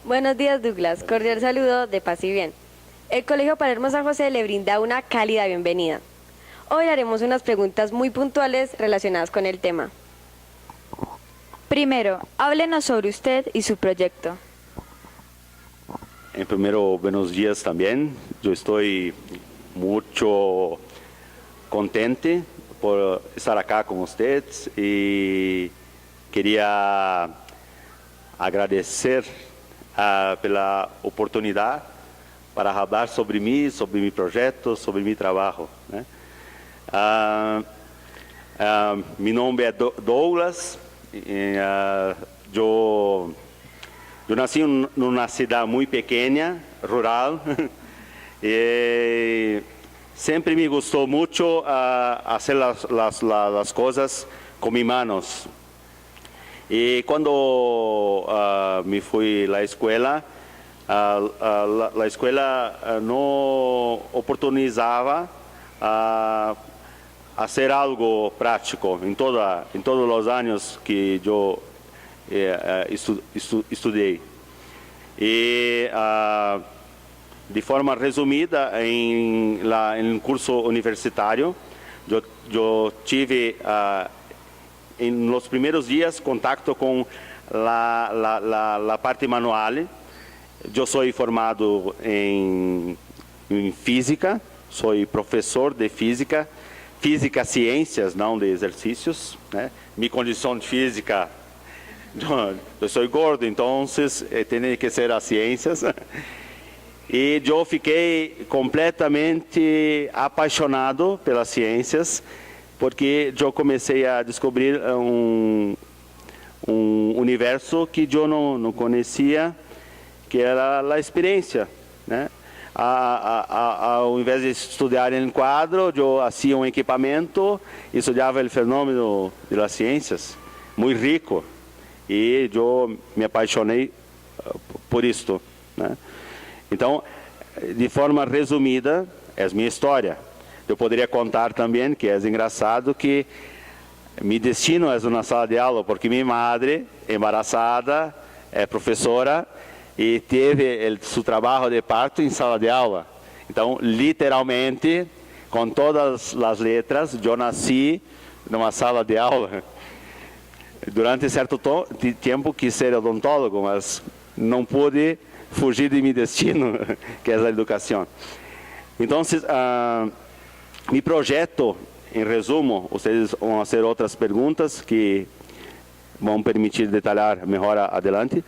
Buenos días, Douglas. Cordial saludo de paz y bien. El Colegio Palermo San José le brinda una cálida bienvenida. Hoy haremos unas preguntas muy puntuales relacionadas con el tema. Primero, háblenos sobre usted y su proyecto. En primero, buenos días también. Yo estoy mucho contente por estar acá con ustedes y quería agradecer pela oportunidade para falar sobre mim, sobre meu projeto, sobre meu trabalho, né? Meu nome é Douglas. Eu nasci numa cidade muito pequena, rural, e sempre me gostou muito fazer as coisas com minhas mãos. E quando me fui à escola, a escola não oportunizava fazer algo prático em todos os anos que eu estudei. E de forma resumida, em curso universitário, eu tive en los primeros días contacto con la parte manual. Yo soy formado en física, soy profesor de física, ciencias, no de ejercicios, ¿eh? Mi condición física, yo soy gordo, entonces tiene que ser a ciencias. E eu fiquei completamente apaixonado pelas ciências, porque eu comecei a descobrir um universo que eu não conhecia, que era a experiência, né? Ao invés de estudar em quadro, eu fazia um equipamento e estudava o fenômeno das ciências, muito rico, e eu me apaixonei por isto, né? Então, de forma resumida, é a minha história. Eu poderia contar também, que é engraçado, que meu destino é na sala de aula, porque minha madre, embaraçada, é professora e teve seu trabalho de parto em sala de aula. Então, literalmente, com todas as letras, eu nasci numa sala de aula. Durante certo tempo quis ser odontólogo, mas não pude fugir de meu destino, que é a educação. Então, meu projeto, em resumo, vocês vão fazer outras perguntas que vão permitir detalhar melhor adelante,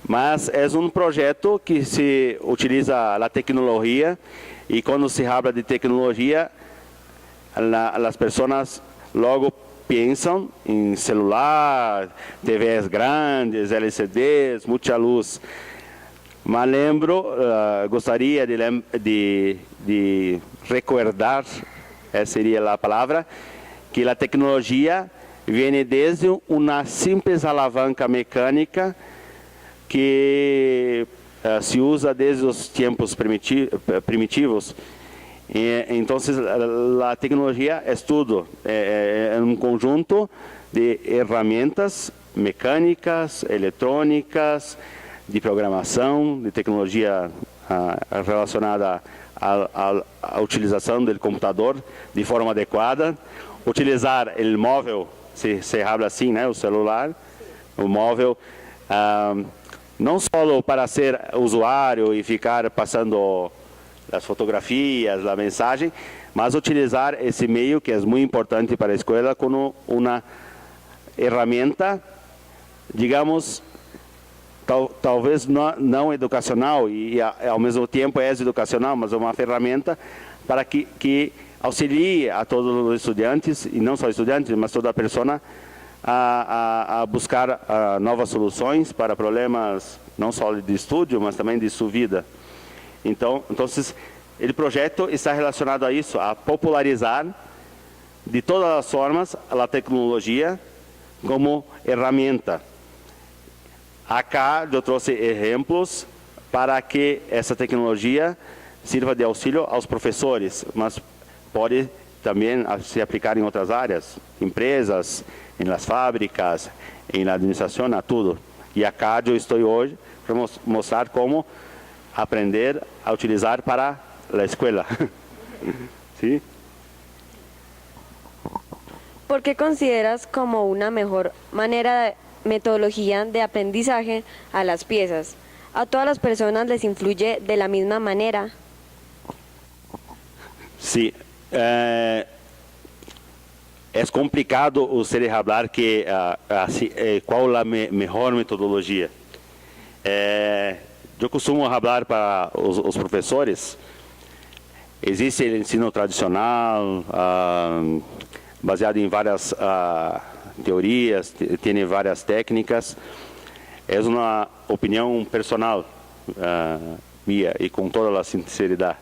mas é um projeto que se utiliza a tecnologia, e quando se fala de tecnologia, as pessoas logo pensam em celular, TVs grandes, LCDs, muita luz. Mas gostaria de recordar, essa seria a palavra, que a tecnologia vem desde uma simples alavanca mecânica que se usa desde os tempos primitivos. Então, a tecnologia é tudo, é um conjunto de ferramentas mecânicas, eletrônicas, de programação, de tecnologia relacionada à utilização do computador de forma adequada, utilizar o móvel, se habla assim, né, o celular, o móvel, não só para ser usuário e ficar passando as fotografias, a mensagem, mas utilizar esse meio que é muito importante para a escola como uma ferramenta, digamos, talvez não educacional, e ao mesmo tempo é educacional, mas é uma ferramenta para que auxilie a todos os estudantes, e não só estudantes, mas toda a pessoa a buscar novas soluções para problemas não só de estudo, mas também de sua vida. Então, o projeto está relacionado a isso, a popularizar de todas as formas a tecnologia como ferramenta. Acá eu trouxe exemplos para que essa tecnologia sirva de auxílio aos professores, mas pode também se aplicar em outras áreas, empresas, em las fábricas, em la administração, a tudo. E acá eu estou hoje para mostrar como aprender a utilizar para a escola. ¿Sí? ¿Por qué consideras como una mejor metodología de aprendizaje a las piezas? ¿A todas las personas les influye de la misma manera? Sí. Es complicado ustedes hablar que cuál es la mejor metodología. Yo costumo hablar para los profesores. Existe el ensino tradicional, baseado en varias teorías, tiene varias técnicas. Es una opinión personal mía y con toda la sinceridad.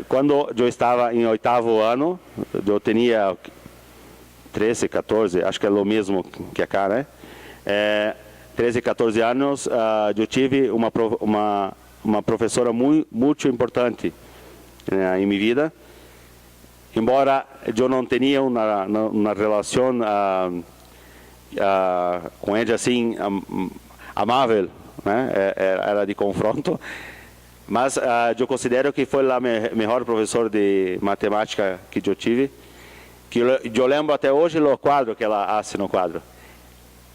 Quando eu estava em 8º ano, eu tinha 13, 14, acho que é o mesmo que a cara, né? 13, 14 anos, eu tive uma professora muito importante em minha vida. Embora eu não tenha uma relação com ela assim amável, né? Era de confronto. Mas eu considero que foi a melhor professora de matemática que eu tive, que eu lembro até hoje o quadro que ela faz no quadro.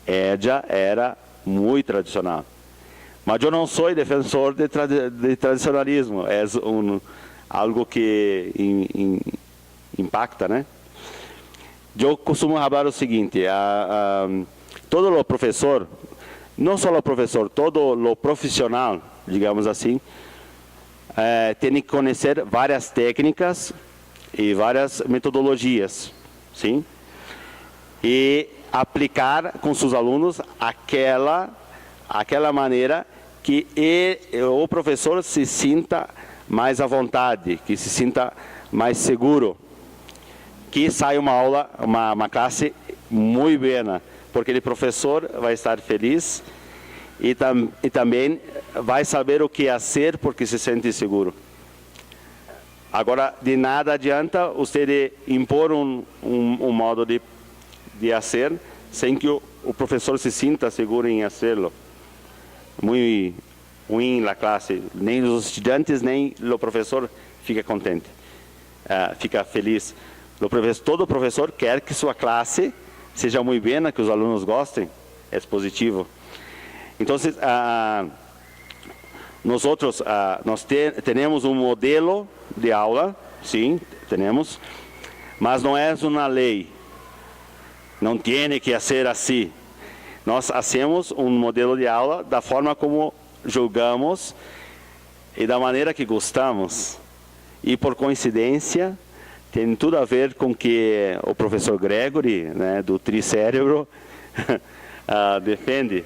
Ela era muito tradicional. Mas eu não sou defensor de tradicionalismo, é algo que impacta, né? Eu costumo falar o seguinte, todo o professor, não só o professor, todo o profissional, digamos assim, tem que conhecer várias técnicas e várias metodologias, sim? E aplicar com seus alunos aquela maneira que o professor se sinta mais à vontade, que se sinta mais seguro, que saia uma aula, uma classe muito boa, porque o professor vai estar feliz e também vai saber o que fazer porque se sente seguro. Agora, de nada adianta você impor um modo de fazer sem que o professor se sinta seguro em fazê-lo. Muito ruim na classe, nem os estudantes, nem o professor fica contente, fica feliz. Todo professor quer que sua classe seja muito boa, que os alunos gostem, é positivo. Então, nós temos um modelo de aula, sim, temos, mas não é uma lei. Não tem que ser assim. Nós fazemos um modelo de aula da forma como julgamos e da maneira que gostamos. E por coincidência, tem tudo a ver com que o professor Gregory, né, do Tricérebro, defende.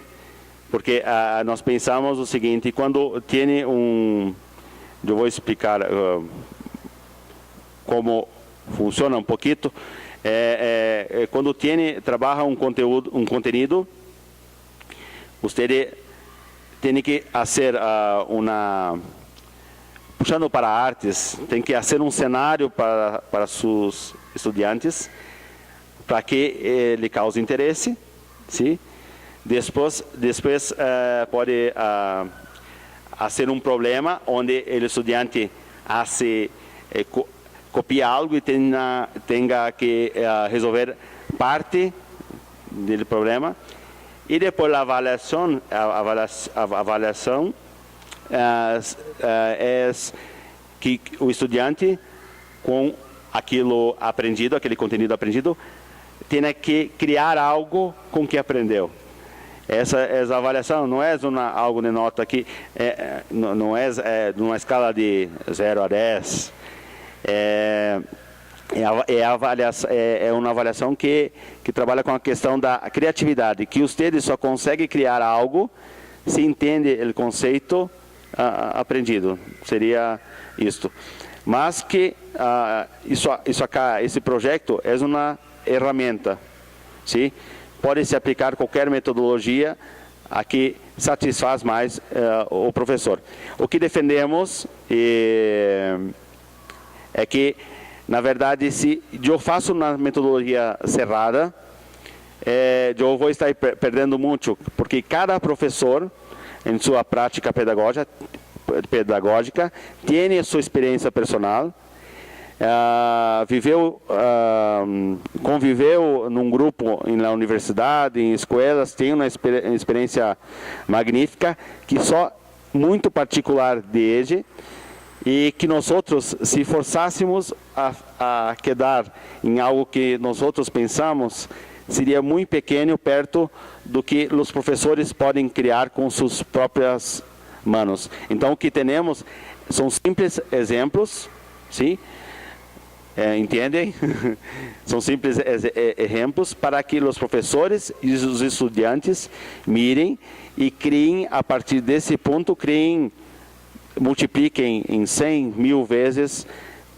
Porque nós pensamos o seguinte, quando tem eu vou explicar como funciona um pouquinho, quando trabalha um conteúdo, você tem que fazer puxando para artes, tem que fazer um cenário para seus estudantes, para que ele cause interesse, sim? Depois pode ser um problema onde o estudante copia algo e tenha que resolver parte do problema. E depois a avaliação é que o estudante, com aquilo aprendido, aquele conteúdo aprendido, tem que criar algo com o que aprendeu. Essa avaliação não é algo de nota que não é numa escala de 0 a 10. É uma avaliação que trabalha com a questão da criatividade, que você só consegue criar algo se entende o conceito aprendido. Seria isto. Mas que esse projeto é uma ferramenta, sim? Pode se aplicar qualquer metodologia a que satisfaz mais o professor. O que defendemos é que, na verdade, se eu faço uma metodologia cerrada, eu vou estar perdendo muito, porque cada professor, em sua prática pedagógica tem a sua experiência personal, conviveu num grupo na universidade, em escolas, tem uma experiência magnífica, que só muito particular dele, e que nós outros, se forçássemos a quedar em algo que nós outros pensamos, seria muito pequeno perto do que os professores podem criar com suas próprias mãos. Então, o que temos são simples exemplos, sim? Entendem? São simples exemplos para que os professores e os estudantes mirem e criem, a partir desse ponto, multipliquem em 100 mil vezes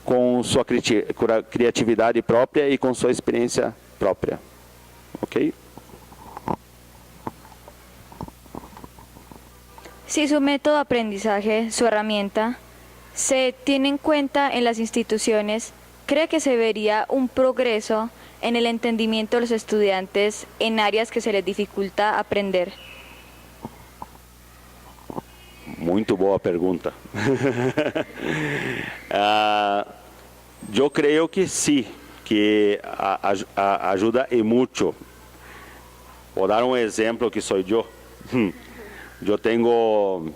com sua criatividade própria e com sua experiência própria. Ok? Si su método de aprendizaje, su herramienta, se tiene en cuenta en las instituciones, ¿cree que se vería un progreso en el entendimiento de los estudiantes en áreas que se les dificulta aprender? Muito boa pergunta. Eu creio que sim, que ajuda e muito. Vou dar um exemplo que sou eu. Eu tenho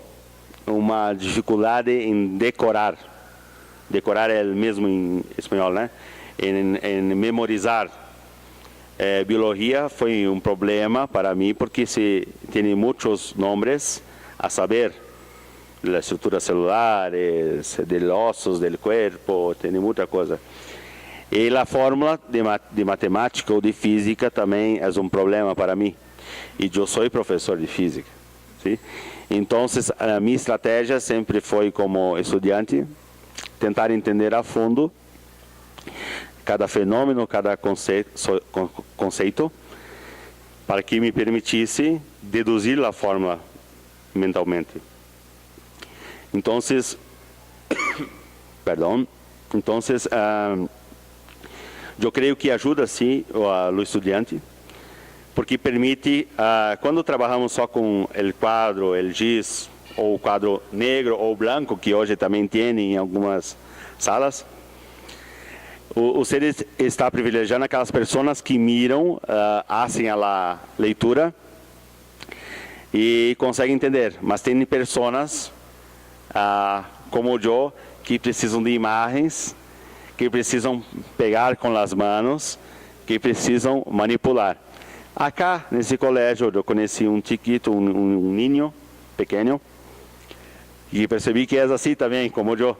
uma dificuldade em decorar. Decorar é o mesmo em espanhol, né? Em memorizar. Biologia foi um problema para mim porque se tem muitos nomes a saber. La estructura celulares, de ossos del cuerpo, tem muita coisa. E a fórmula de matemática ou de física também é um problema para mim. E eu sou professor de física. ¿Sí? Então, a minha estratégia sempre foi, como estudante, tentar entender a fundo cada fenômeno, cada conceito, para que me permitisse deduzir a fórmula mentalmente. Então, eu creio que ajuda sim o estudante, porque permite, quando trabalhamos só com o quadro, o giz, ou o quadro negro ou branco, que hoje também tem em algumas salas, o ser está privilegiando aquelas pessoas que miram, fazem a leitura e conseguem entender, mas tem pessoas como eu, que precisam de imagens, que precisam pegar com as mãos, que precisam manipular. Acá, nesse colégio, eu conheci um chiquito, um ninho pequeno, e percebi que é assim também, como eu.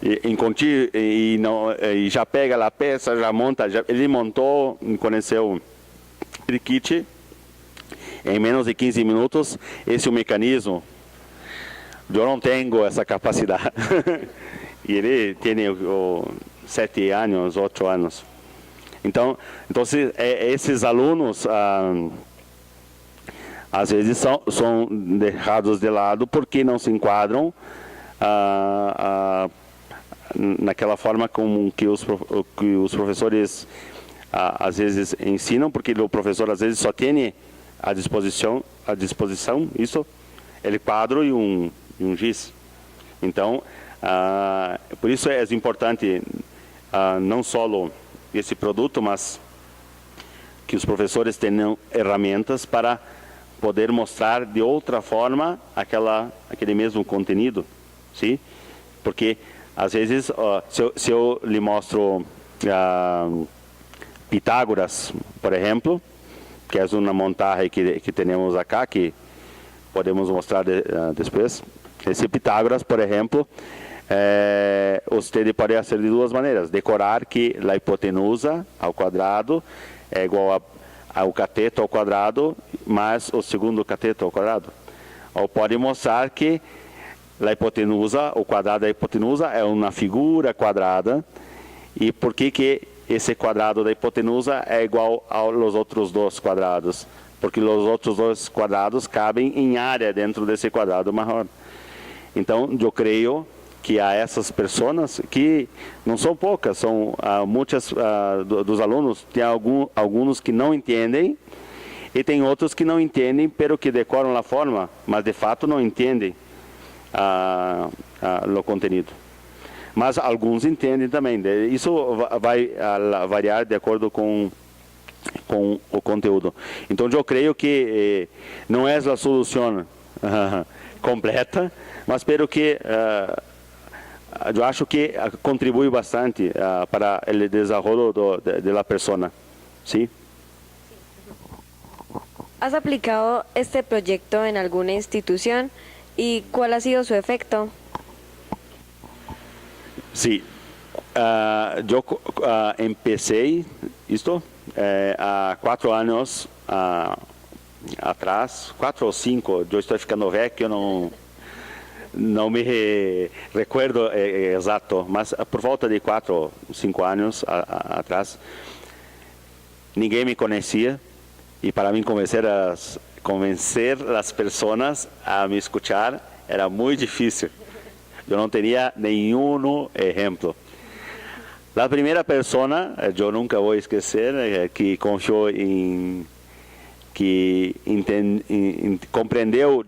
E já pega a peça, já monta, ele montou, conheceu o kit, em menos de 15 minutos, esse é o mecanismo. Eu não tenho essa capacidade. E ele tem 7 anos, 8 anos. Então esses alunos, às vezes, são deixados de lado porque não se enquadram naquela forma como que os professores, às vezes, ensinam, porque o professor, às vezes, só tem à disposição isso, ele quadro e um giz. Então, por isso é importante não só esse produto, mas que os professores tenham ferramentas para poder mostrar de outra forma aquele mesmo conteúdo, sim? Porque às vezes, se eu lhe mostro Pitágoras, por exemplo, que é uma montagem que temos acá, que podemos mostrar depois. Esse Pitágoras, por exemplo, você pode fazer de duas maneiras: decorar que a hipotenusa ao quadrado é igual ao cateto ao quadrado mais o segundo cateto ao quadrado. Ou pode mostrar que a hipotenusa, o quadrado da hipotenusa é uma figura quadrada, e por que esse quadrado da hipotenusa é igual aos outros dois quadrados? Porque os outros dois quadrados cabem em área dentro desse quadrado maior. Então, eu creio que a essas pessoas, que não são poucas, são muitas dos alunos, tem alguns que não entendem, e tem outros que não entendem, pero que decoram a forma, mas de fato não entendem o conteúdo. Mas alguns entendem também. Isso vai variar de acordo com o conteúdo. Então eu creio que não é a solução completa, mas espero que eu acho que contribui bastante para o desenvolvimento da pessoa. ¿Sí? ¿Has aplicado este proyecto en alguna institución y cuál ha sido su efecto? Sí, yo empecé esto há 4 anos atrás, 4 ou 5, eu estou ficando velho, eu não me recuerdo exato, mas por volta de 4 ou 5 anos atrás, ninguém me conhecia, e para mim convencer as pessoas a me escuchar era muito difícil. Eu não tinha nenhum exemplo. A primeira pessoa, eu nunca vou esquecer, que confiou que compreendeu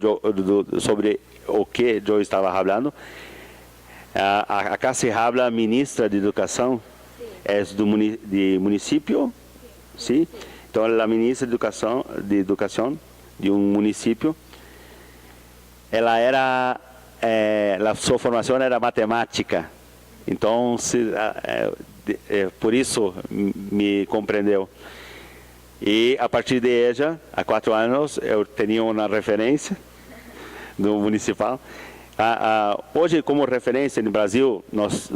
sobre o que eu estava falando. Acá se habla ministra de Educação, é do município, sim? Então, a ministra de Educação de município, ela era, a sua formação era matemática. Então, por isso me compreendeu. E a partir de ela, há 4 anos, eu tinha uma referência do municipal. Hoje, como referência no Brasil, nós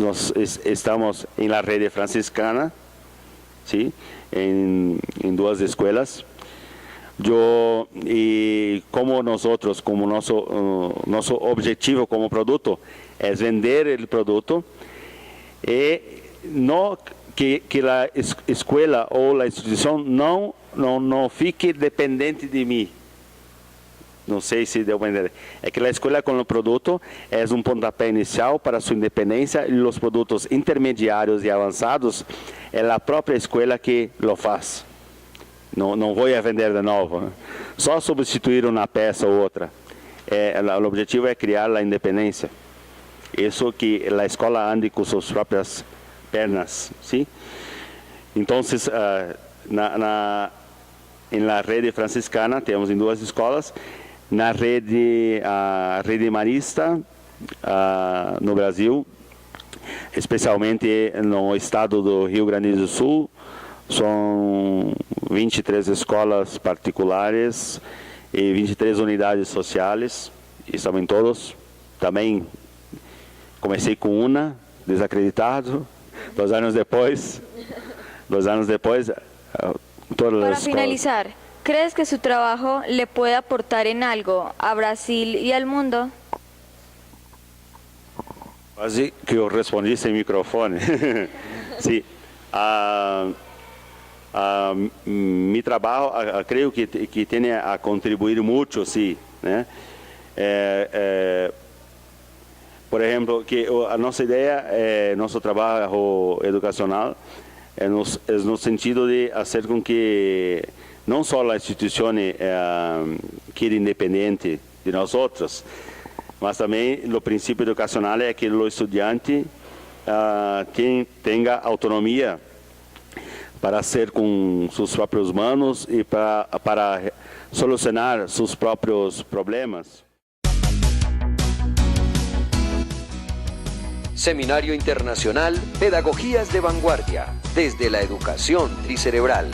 estamos na rede franciscana, sim, em 2 escolas. E como nosso objetivo como produto é vender o produto, e não que a escola ou a instituição não fique dependente de mim. Não sei se deu para entender. É que a escola com o produto é um pontapé inicial para sua independência, e os produtos intermediários e avançados é a própria escola que lo faz. Não vou vender de novo, só substituir uma peça ou outra. O objetivo é criar a independência. Isso que a escola ande com suas próprias pernas, sim? Então, na rede franciscana temos em 2 escolas, na rede marista no Brasil, especialmente no estado do Rio Grande do Sul, são 23 escolas particulares e 23 unidades sociais, e estão em todos. Também comecei com uma, desacreditado, 2 anos depois, todas Para as escolas. finalizar, ¿crees que su trabajo le puede aportar en algo a Brasil y al mundo? Quase que eu respondi sem microfone. Sim. Mi trabalho, creio que tem a contribuir muito, sim, né? Por exemplo, que a nossa ideia, nosso trabalho educacional, é no sentido de fazer com que não só a instituição quede independente de nós outros, mas também o princípio educacional é que o estudante tenha autonomia para ser com seus próprios manos e para solucionar seus próprios problemas. Seminario Internacional Pedagogías de Vanguardia, desde la educación tricerebral.